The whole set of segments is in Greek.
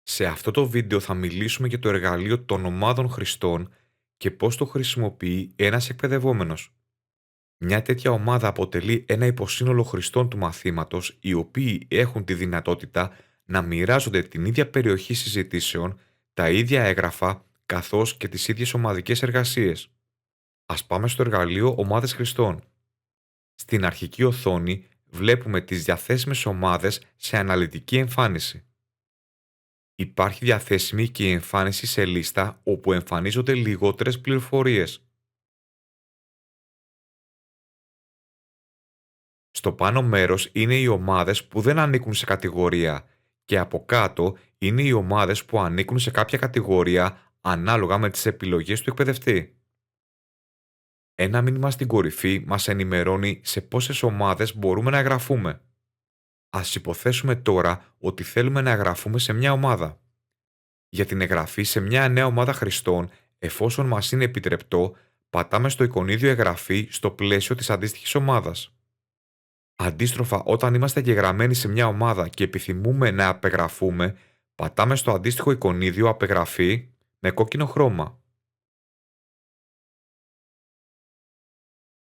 Σε αυτό το βίντεο θα μιλήσουμε για το εργαλείο των ομάδων χρηστών και πώς το χρησιμοποιεί ένας εκπαιδευόμενος. Μια τέτοια ομάδα αποτελεί ένα υποσύνολο χρηστών του μαθήματος, οι οποίοι έχουν τη δυνατότητα να μοιράζονται την ίδια περιοχή συζητήσεων, τα ίδια έγγραφα, καθώς και τις ίδιες ομαδικές εργασίες. Ας πάμε στο εργαλείο Ομάδες Χρηστών. Στην αρχική οθόνη βλέπουμε τις διαθέσιμες ομάδες σε αναλυτική εμφάνιση. Υπάρχει διαθέσιμη και η εμφάνιση σε λίστα όπου εμφανίζονται λιγότερες πληροφορίες. Στο πάνω μέρος είναι οι ομάδες που δεν ανήκουν σε κατηγορία και από κάτω είναι οι ομάδες που ανήκουν σε κάποια κατηγορία ανάλογα με τις επιλογές του εκπαιδευτή. Ένα μήνυμα στην κορυφή μας ενημερώνει σε πόσες ομάδες μπορούμε να εγγραφούμε. Ας υποθέσουμε τώρα ότι θέλουμε να εγγραφούμε σε μια ομάδα. Για την εγγραφή σε μια νέα ομάδα χρηστών, εφόσον μας είναι επιτρεπτό, πατάμε στο εικονίδιο εγγραφή στο πλαίσιο της αντίστοιχης ομάδας. Αντίστροφα, όταν είμαστε εγγεγραμμένοι σε μια ομάδα και επιθυμούμε να απεγγραφούμε, πατάμε στο αντίστοιχο εικονίδιο απεγγραφή με κόκκινο χρώμα.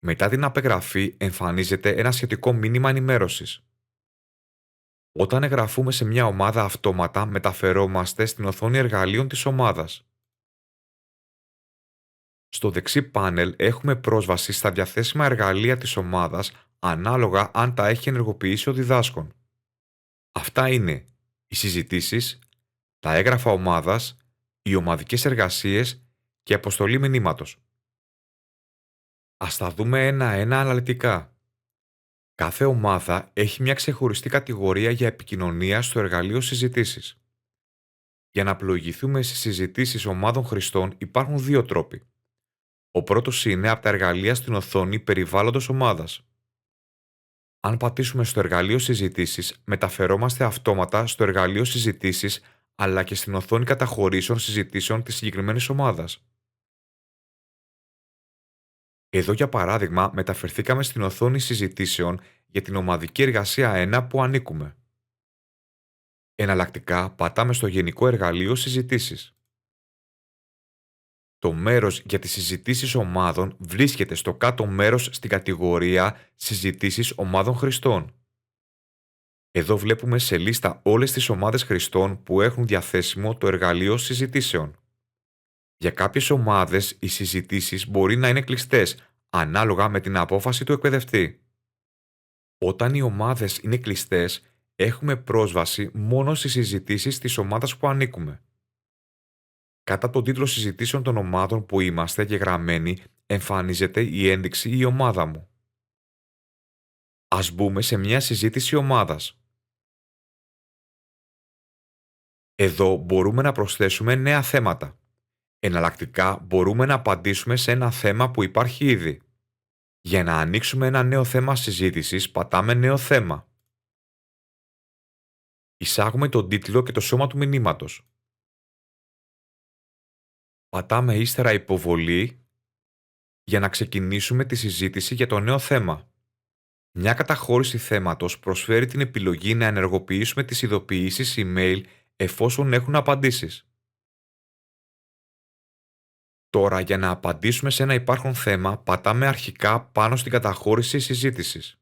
Μετά την απεγγραφή εμφανίζεται ένα σχετικό μήνυμα ενημέρωσης. Όταν εγγραφούμε σε μια ομάδα, αυτόματα μεταφερόμαστε στην οθόνη εργαλείων της ομάδας. Στο δεξί πάνελ έχουμε πρόσβαση στα διαθέσιμα εργαλεία της ομάδας ανάλογα αν τα έχει ενεργοποιήσει ο διδάσκων. Αυτά είναι οι συζητήσεις, τα έγγραφα ομάδας, οι ομαδικές εργασίες και η αποστολή μηνύματος. Ας τα δούμε ένα-ένα αναλυτικά. Κάθε ομάδα έχει μια ξεχωριστή κατηγορία για επικοινωνία στο εργαλείο συζητήσεις. Για να πλοηγηθούμε στις συζητήσεις ομάδων χρηστών υπάρχουν δύο τρόποι. Ο πρώτος είναι από τα εργαλεία στην οθόνη περιβάλλοντος ομάδας. Αν πατήσουμε στο εργαλείο συζητήσεις, μεταφερόμαστε αυτόματα στο εργαλείο συζητήσεις αλλά και στην οθόνη καταχωρήσεων συζητήσεων της συγκεκριμένης ομάδας. Εδώ, για παράδειγμα, μεταφερθήκαμε στην οθόνη συζητήσεων για την ομαδική εργασία 1 που ανήκουμε. Εναλλακτικά, πατάμε στο Γενικό Εργαλείο Συζητήσεις. Το μέρος για τις συζητήσεις ομάδων βρίσκεται στο κάτω μέρος στην κατηγορία Συζητήσεις ομάδων χρηστών. Εδώ βλέπουμε σε λίστα όλες τις ομάδες χρηστών που έχουν διαθέσιμο το εργαλείο συζητήσεων. Για κάποιες ομάδες οι συζητήσεις μπορεί να είναι κλειστές, ανάλογα με την απόφαση του εκπαιδευτή. Όταν οι ομάδες είναι κλειστές, έχουμε πρόσβαση μόνο στις συζητήσεις της ομάδας που ανήκουμε. Κατά τον τίτλο συζητήσεων των ομάδων που είμαστε εγγεγραμμένοι, εμφανίζεται η ένδειξη «Η ομάδα μου». Ας μπούμε σε μια συζήτηση ομάδας. Εδώ μπορούμε να προσθέσουμε νέα θέματα. Εναλλακτικά, μπορούμε να απαντήσουμε σε ένα θέμα που υπάρχει ήδη. Για να ανοίξουμε ένα νέο θέμα συζήτησης, πατάμε «Νέο θέμα». Εισάγουμε τον τίτλο και το σώμα του μηνύματος. Πατάμε ύστερα «Υποβολή» για να ξεκινήσουμε τη συζήτηση για το νέο θέμα. Μια καταχώρηση θέματος προσφέρει την επιλογή να ενεργοποιήσουμε τις ειδοποιήσεις email εφόσον έχουν απαντήσεις. Τώρα, για να απαντήσουμε σε ένα υπάρχον θέμα, πατάμε αρχικά πάνω στην καταχώρηση συζήτησης.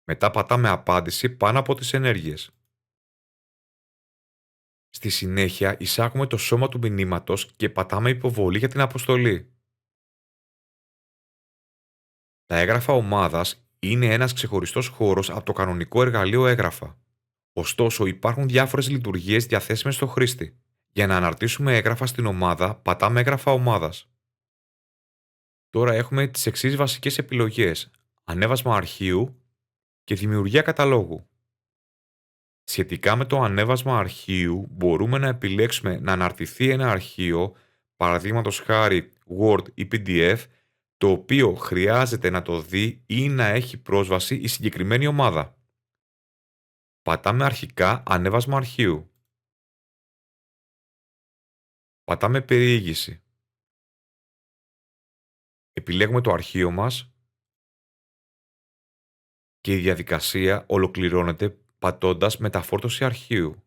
Μετά πατάμε «Απάντηση» πάνω από τις ενέργειες. Στη συνέχεια, εισάγουμε το σώμα του μηνύματος και πατάμε «Υποβολή» για την αποστολή. Τα έγγραφα ομάδας είναι ένας ξεχωριστός χώρος από το κανονικό εργαλείο έγγραφα. Ωστόσο, υπάρχουν διάφορες λειτουργίες διαθέσιμες στο χρήστη. Για να αναρτήσουμε έγγραφα στην ομάδα, πατάμε «Έγγραφα ομάδας». Τώρα έχουμε τις εξής βασικές επιλογές: ανέβασμα αρχείου και δημιουργία καταλόγου. Σχετικά με το ανέβασμα αρχείου, μπορούμε να επιλέξουμε να αναρτηθεί ένα αρχείο, παραδείγματος χάρη Word ή PDF, το οποίο χρειάζεται να το δει ή να έχει πρόσβαση η συγκεκριμένη ομάδα. Πατάμε αρχικά «Ανέβασμα αρχείου». Πατάμε «Περιήγηση». Επιλέγουμε το αρχείο μας και η διαδικασία ολοκληρώνεται πατώντας «Μεταφόρτωση αρχείου».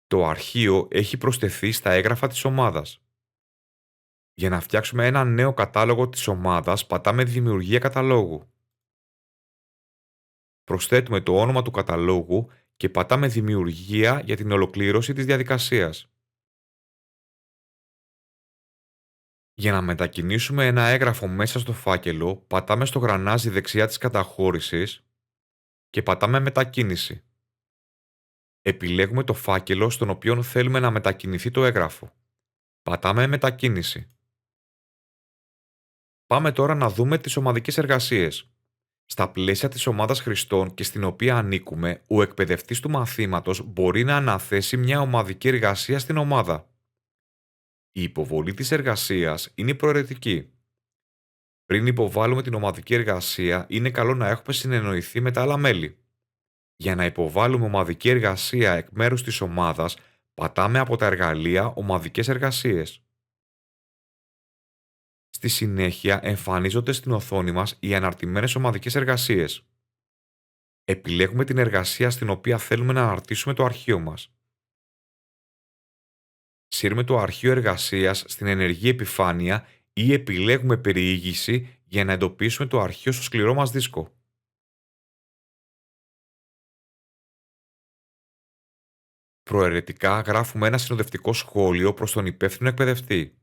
Το αρχείο έχει προσθεθεί στα έγγραφα της ομάδας. Για να φτιάξουμε ένα νέο κατάλογο της ομάδας, πατάμε «Δημιουργία καταλόγου». Προσθέτουμε το όνομα του καταλόγου και πατάμε «Δημιουργία» για την ολοκλήρωση της διαδικασίας. Για να μετακινήσουμε ένα έγγραφο μέσα στο φάκελο, πατάμε στο γρανάζι δεξιά της καταχώρησης και πατάμε «Μετακίνηση». Επιλέγουμε το φάκελο στον οποίο θέλουμε να μετακινηθεί το έγγραφο. Πατάμε «Μετακίνηση». Πάμε τώρα να δούμε τις ομαδικές εργασίες. Στα πλαίσια της ομάδας χρηστών και στην οποία ανήκουμε, ο εκπαιδευτής του μαθήματος μπορεί να αναθέσει μια ομαδική εργασία στην ομάδα. Η υποβολή της εργασίας είναι προαιρετική. Πριν υποβάλουμε την ομαδική εργασία, είναι καλό να έχουμε συνεννοηθεί με τα άλλα μέλη. Για να υποβάλουμε ομαδική εργασία εκ μέρους της ομάδας, πατάμε από τα εργαλεία «Ομαδικές εργασίες». Στη συνέχεια εμφανίζονται στην οθόνη μας οι αναρτημένες ομαδικές εργασίες. Επιλέγουμε την εργασία στην οποία θέλουμε να αναρτήσουμε το αρχείο μας. Σύρουμε το αρχείο εργασίας στην ενεργή επιφάνεια ή επιλέγουμε περιήγηση για να εντοπίσουμε το αρχείο στο σκληρό μας δίσκο. Προαιρετικά γράφουμε ένα συνοδευτικό σχόλιο προς τον υπεύθυνο εκπαιδευτή.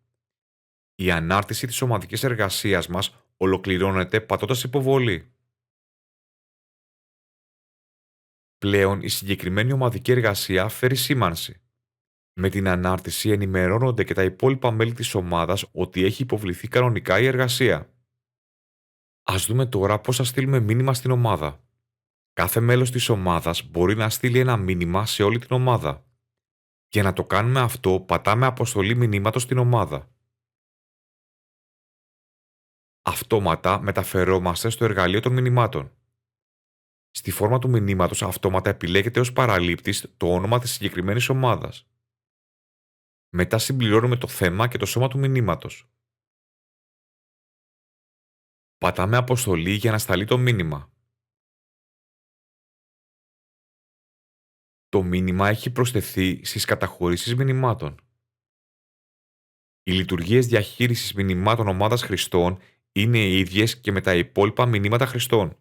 Η ανάρτηση της ομαδικής εργασίας μας ολοκληρώνεται πατώντας «Υποβολή». Πλέον η συγκεκριμένη ομαδική εργασία φέρει σήμανση. Με την ανάρτηση ενημερώνονται και τα υπόλοιπα μέλη της ομάδας ότι έχει υποβληθεί κανονικά η εργασία. Ας δούμε τώρα πώς θα στείλουμε μήνυμα στην ομάδα. Κάθε μέλος της ομάδας μπορεί να στείλει ένα μήνυμα σε όλη την ομάδα. Για να το κάνουμε αυτό, πατάμε «Αποστολή μηνύματος» στην ομάδα. Αυτόματα μεταφερόμαστε στο εργαλείο των μηνυμάτων. Στη φόρμα του μηνύματος αυτόματα επιλέγεται ως παραλήπτης το όνομα της συγκεκριμένης ομάδας. Μετά συμπληρώνουμε το θέμα και το σώμα του μηνύματος. Πατάμε «Αποστολή» για να σταλεί το μήνυμα. Το μήνυμα έχει προσθεθεί στις καταχωρήσεις μηνυμάτων. Οι λειτουργίες διαχείρισης μηνυμάτων ομάδας χρηστών είναι οι ίδιες και με τα υπόλοιπα μηνύματα χρηστών.